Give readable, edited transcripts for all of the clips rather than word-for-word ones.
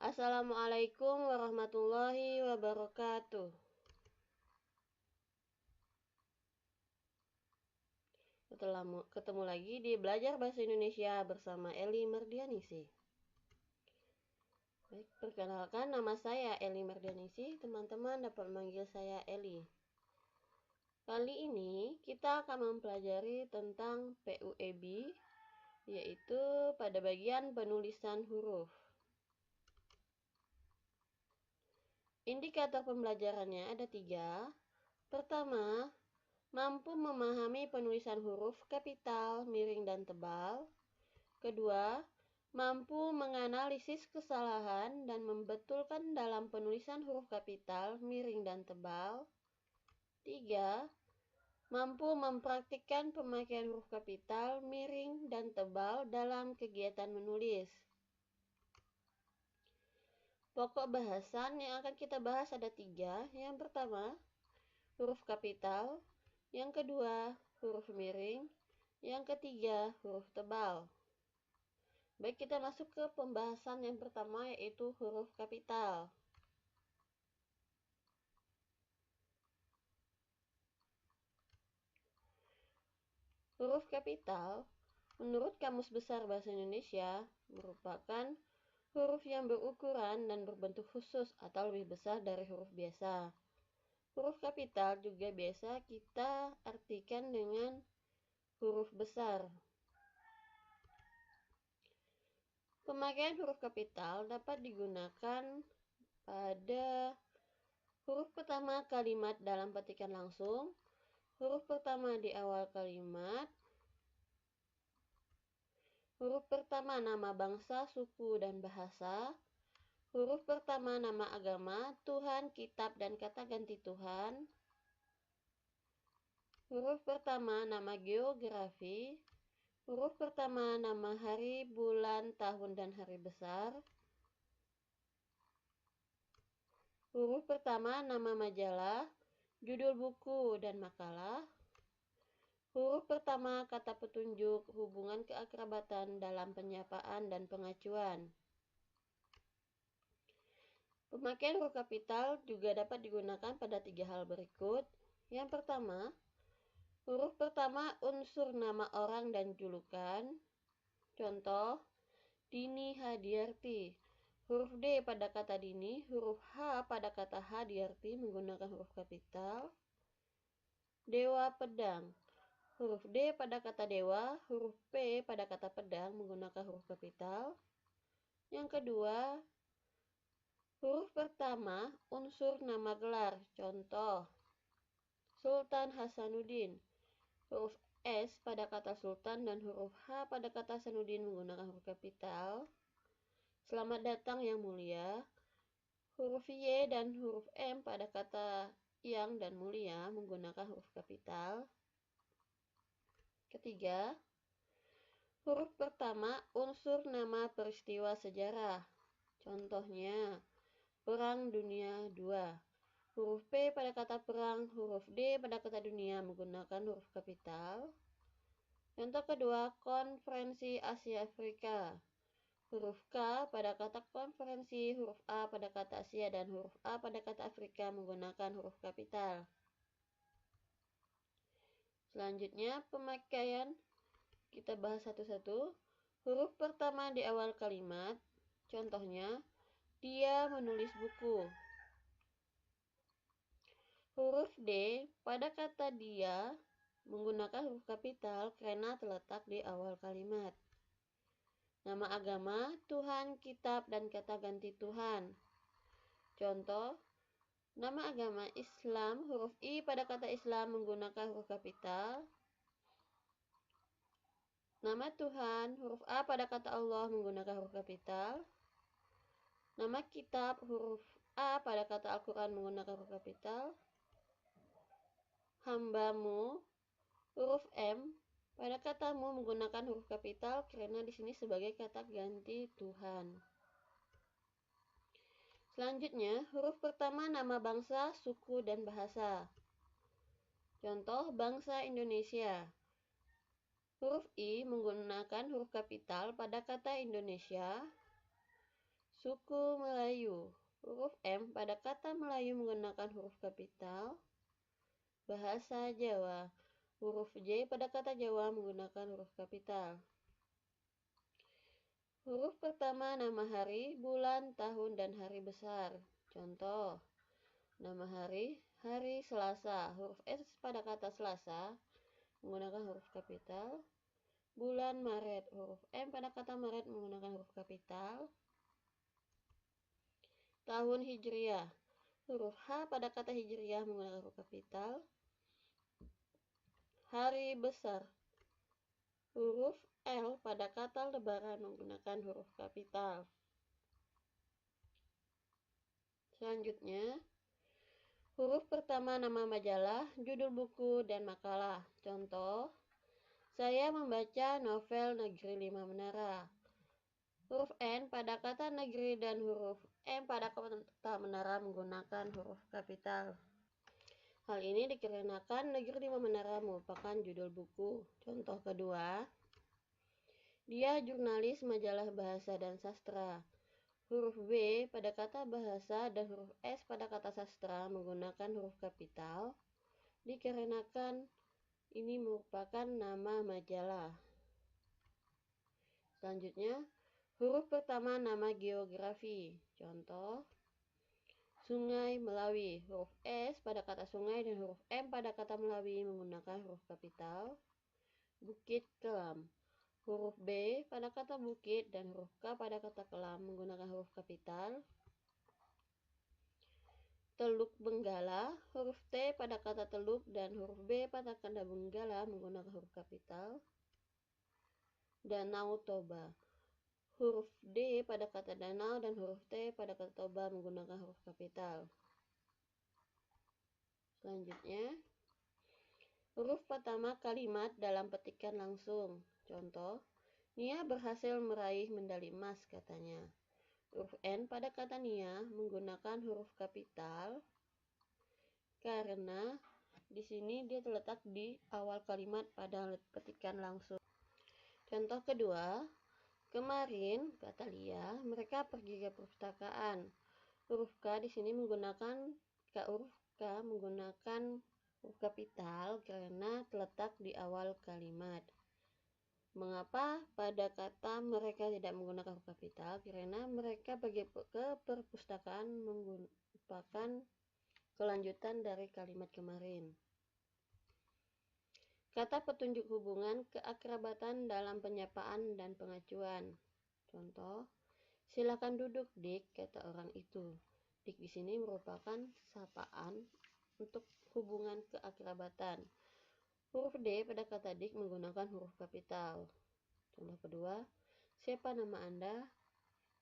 Assalamualaikum warahmatullahi wabarakatuh. Ketemu lagi di Belajar Bahasa Indonesia bersama Eli Mardianisi. Baik, perkenalkan nama saya Eli Mardianisi. Teman-teman dapat memanggil saya Eli. Kali ini kita akan mempelajari tentang PUEB, yaitu pada bagian penulisan huruf. Indikator pembelajarannya ada 3. Pertama, mampu memahami penulisan huruf kapital, miring, dan tebal. Kedua, mampu menganalisis kesalahan dan membetulkan dalam penulisan huruf kapital, miring, dan tebal. 3. Mampu mempraktikkan pemakaian huruf kapital, miring, dan tebal dalam kegiatan menulis. Pokok bahasan yang akan kita bahas ada 3. Yang pertama, huruf kapital. Yang kedua, huruf miring. Yang ketiga, huruf tebal. Baik, kita masuk ke pembahasan yang pertama, yaitu huruf kapital. Huruf kapital, menurut Kamus Besar Bahasa Indonesia, merupakan huruf yang berukuran dan berbentuk khusus atau lebih besar dari huruf biasa. Huruf kapital juga biasa kita artikan dengan huruf besar. Pemakaian huruf kapital dapat digunakan pada huruf pertama kalimat dalam petikan langsung, huruf pertama di awal kalimat, huruf pertama nama bangsa, suku, dan bahasa, huruf pertama nama agama, Tuhan, kitab, dan kata ganti Tuhan, huruf pertama nama geografi, huruf pertama nama hari, bulan, tahun, dan hari besar, huruf pertama nama majalah, judul buku, dan makalah, huruf pertama kata petunjuk, hubungan keakrabatan dalam penyapaan dan pengacuan. Pemakaian huruf kapital juga dapat digunakan pada 3 hal berikut. Yang pertama, huruf pertama unsur nama orang dan julukan. Contoh, Dini Hadiarti. Huruf D pada kata Dini, huruf H pada kata Hadiarti menggunakan huruf kapital. Dewa Pedang. Huruf D pada kata dewa, huruf P pada kata pedang menggunakan huruf kapital. Yang kedua, huruf pertama unsur nama gelar. Contoh, Sultan Hasanuddin. Huruf S pada kata Sultan dan huruf H pada kata Hasanuddin menggunakan huruf kapital. Selamat datang yang mulia. Huruf Y dan huruf M pada kata yang dan mulia menggunakan huruf kapital. Ketiga, huruf pertama unsur nama peristiwa sejarah. Contohnya, Perang Dunia II. Huruf P pada kata perang, huruf D pada kata dunia menggunakan huruf kapital. Contoh kedua, Konferensi Asia Afrika. Huruf K pada kata konferensi, huruf A pada kata Asia, dan huruf A pada kata Afrika menggunakan huruf kapital. Selanjutnya, pemakaian. Kita bahas satu-satu. Huruf pertama di awal kalimat. Contohnya, dia menulis buku. Huruf D pada kata dia menggunakan huruf kapital karena terletak di awal kalimat. Nama agama, Tuhan, kitab, dan kata ganti Tuhan. Contoh, nama agama Islam, huruf I pada kata Islam menggunakan huruf kapital. Nama Tuhan, huruf A pada kata Allah menggunakan huruf kapital. Nama kitab, huruf A pada kata Al-Quran menggunakan huruf kapital. Hambamu, huruf M pada katamu menggunakan huruf kapital karena di sini sebagai kata ganti Tuhan. Selanjutnya, huruf pertama nama bangsa, suku, dan bahasa. Contoh, bangsa Indonesia. Huruf I menggunakan huruf kapital pada kata Indonesia. Suku Melayu. Huruf M pada kata Melayu menggunakan huruf kapital. Bahasa Jawa. Huruf J pada kata Jawa menggunakan huruf kapital. Huruf pertama nama hari, bulan, tahun, dan hari besar. Contoh, nama hari, hari Selasa. Huruf S pada kata Selasa menggunakan huruf kapital. Bulan Maret. Huruf M pada kata Maret menggunakan huruf kapital. Tahun Hijriah. Huruf H pada kata Hijriah menggunakan huruf kapital. Hari besar. Huruf L pada kata Lebaran menggunakan huruf kapital. Selanjutnya, huruf pertama nama majalah, judul buku, dan makalah. Contoh, saya membaca novel Negeri Lima Menara. Huruf N pada kata negeri dan huruf M pada kata menara menggunakan huruf kapital. Hal ini dikarenakan Negeri Lima Menara merupakan judul buku. Contoh kedua, dia jurnalis majalah bahasa dan sastra. Huruf B pada kata bahasa dan huruf S pada kata sastra menggunakan huruf kapital dikarenakan ini merupakan nama majalah. Selanjutnya, huruf pertama nama geografi. Contoh, Sungai Melawi. Huruf S pada kata sungai dan huruf M pada kata Melawi menggunakan huruf kapital. Bukit Kelam. Huruf B pada kata bukit dan huruf K pada kata kelam menggunakan huruf kapital. Teluk Benggala. Huruf T pada kata teluk dan huruf B pada kata Benggala menggunakan huruf kapital. Danau Toba. Huruf D pada kata danau dan huruf T pada kata Toba menggunakan huruf kapital. Selanjutnya, huruf pertama kalimat dalam petikan langsung. Contoh, Nia berhasil meraih medali emas katanya. Huruf N pada kata Nia menggunakan huruf kapital karena di sini dia terletak di awal kalimat pada petikan langsung. Contoh kedua, kemarin kata Lia mereka pergi ke perpustakaan. Huruf K di sini menggunakan huruf kapital karena terletak di awal kalimat. Mengapa pada kata mereka tidak menggunakan huruf kapital? Karena mereka pergi ke perpustakaan merupakan kelanjutan dari kalimat kemarin. Kata petunjuk hubungan keakrabatan dalam penyapaan dan pengacuan. Contoh, silakan duduk, Dik, kata orang itu. Dik di sini merupakan sapaan untuk hubungan keakrabatan. Huruf D pada kata dik menggunakan huruf kapital. Contoh kedua, siapa nama Anda?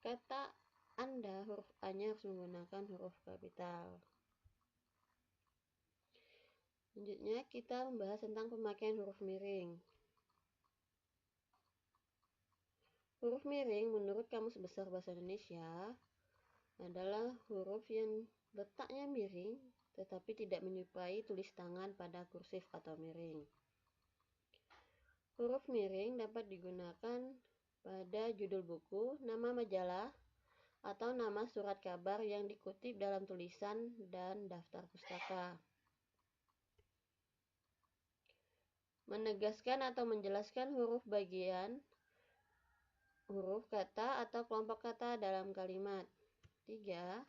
Kata Anda huruf A-nya harus menggunakan huruf kapital. Selanjutnya kita membahas tentang pemakaian huruf miring. Huruf miring menurut Kamus Besar Bahasa Indonesia adalah huruf yang letaknya miring tetapi tidak menyerupai tulis tangan pada kursif atau miring. Huruf miring dapat digunakan pada judul buku, nama majalah, atau nama surat kabar yang dikutip dalam tulisan dan daftar pustaka. Menegaskan atau menjelaskan huruf bagian, huruf kata atau kelompok kata dalam kalimat. 3.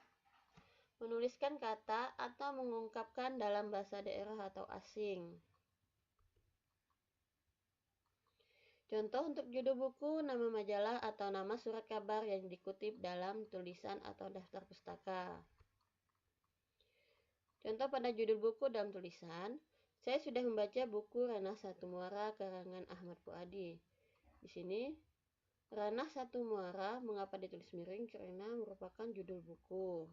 Menuliskan kata atau mengungkapkan dalam bahasa daerah atau asing. Contoh untuk judul buku, nama majalah, atau nama surat kabar yang dikutip dalam tulisan atau daftar pustaka. Contoh pada judul buku dalam tulisan, saya sudah membaca buku Ranah Satu Muara karangan Ahmad Fuadi. Di sini, Ranah Satu Muara mengapa ditulis miring karena merupakan judul buku.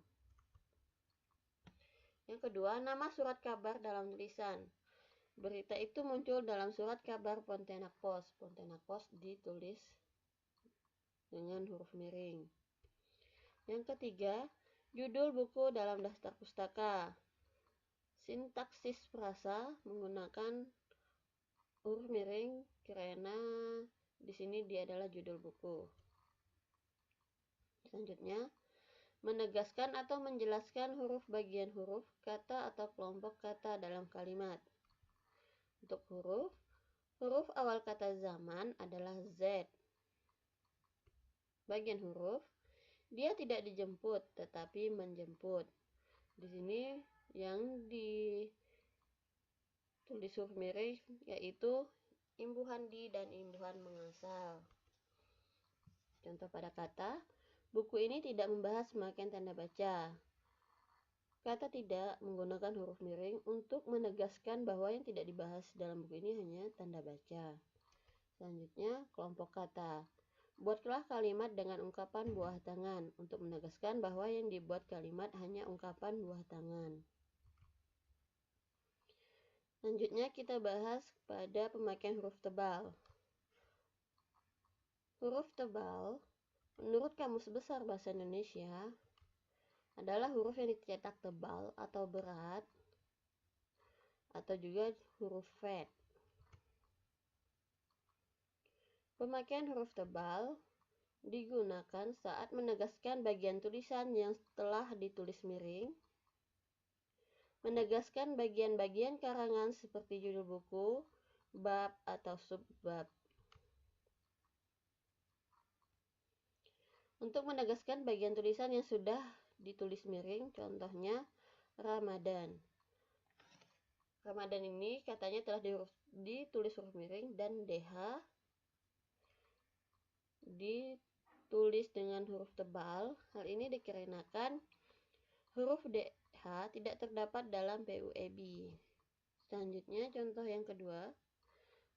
Yang kedua, nama surat kabar dalam tulisan. Berita itu muncul dalam surat kabar Pontianak Post. Pontianak Post ditulis dengan huruf miring. Yang ketiga, judul buku dalam daftar pustaka. Sintaksis frasa menggunakan huruf miring karena di sini dia adalah judul buku. Selanjutnya, menegaskan atau menjelaskan huruf bagian huruf, kata atau kelompok kata dalam kalimat. Untuk huruf awal kata zaman adalah Z. Bagian huruf, dia tidak dijemput tetapi menjemput. Di sini yang ditulis huruf miring yaitu imbuhan di dan imbuhan mengasal. Contoh pada kata, buku ini tidak membahas pemakaian tanda baca. Kata tidak menggunakan huruf miring untuk menegaskan bahwa yang tidak dibahas dalam buku ini hanya tanda baca. Selanjutnya, kelompok kata. Buatlah kalimat dengan ungkapan buah tangan untuk menegaskan bahwa yang dibuat kalimat hanya ungkapan buah tangan. Selanjutnya kita bahas pada pemakaian huruf tebal. Huruf tebal, menurut Kamus Besar Bahasa Indonesia, adalah huruf yang dicetak tebal atau berat, atau juga huruf fat. Pemakaian huruf tebal digunakan saat menegaskan bagian tulisan yang telah ditulis miring, menegaskan bagian-bagian karangan seperti judul buku, bab, atau subbab. Untuk menegaskan bagian tulisan yang sudah ditulis miring, contohnya Ramadan. Ramadan ini katanya telah ditulis huruf miring dan DH ditulis dengan huruf tebal. Hal ini dikarenakan huruf DH tidak terdapat dalam PUEB. Selanjutnya, contoh yang kedua,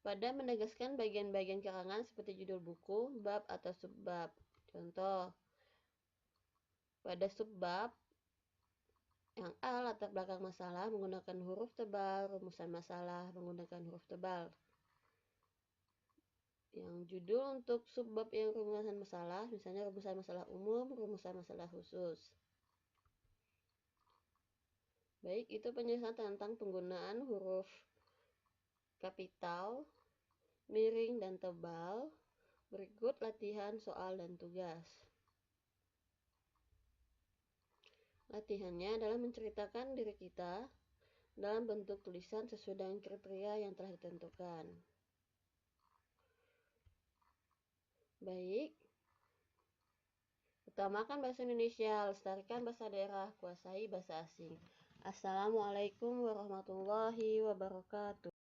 pada menegaskan bagian-bagian karangan seperti judul buku, bab, atau subbab. Contoh, pada subbab yang A latar belakang masalah menggunakan huruf tebal, rumusan masalah menggunakan huruf tebal. Yang judul untuk subbab yang rumusan masalah, misalnya rumusan masalah umum, rumusan masalah khusus. Baik, itu penjelasan tentang penggunaan huruf kapital, miring, dan tebal. Berikut latihan soal dan tugas. Latihannya adalah menceritakan diri kita dalam bentuk tulisan sesuai dengan kriteria yang telah ditentukan. Baik, utamakan bahasa Indonesia, lestarikan bahasa daerah, kuasai bahasa asing. Assalamualaikum warahmatullahi wabarakatuh.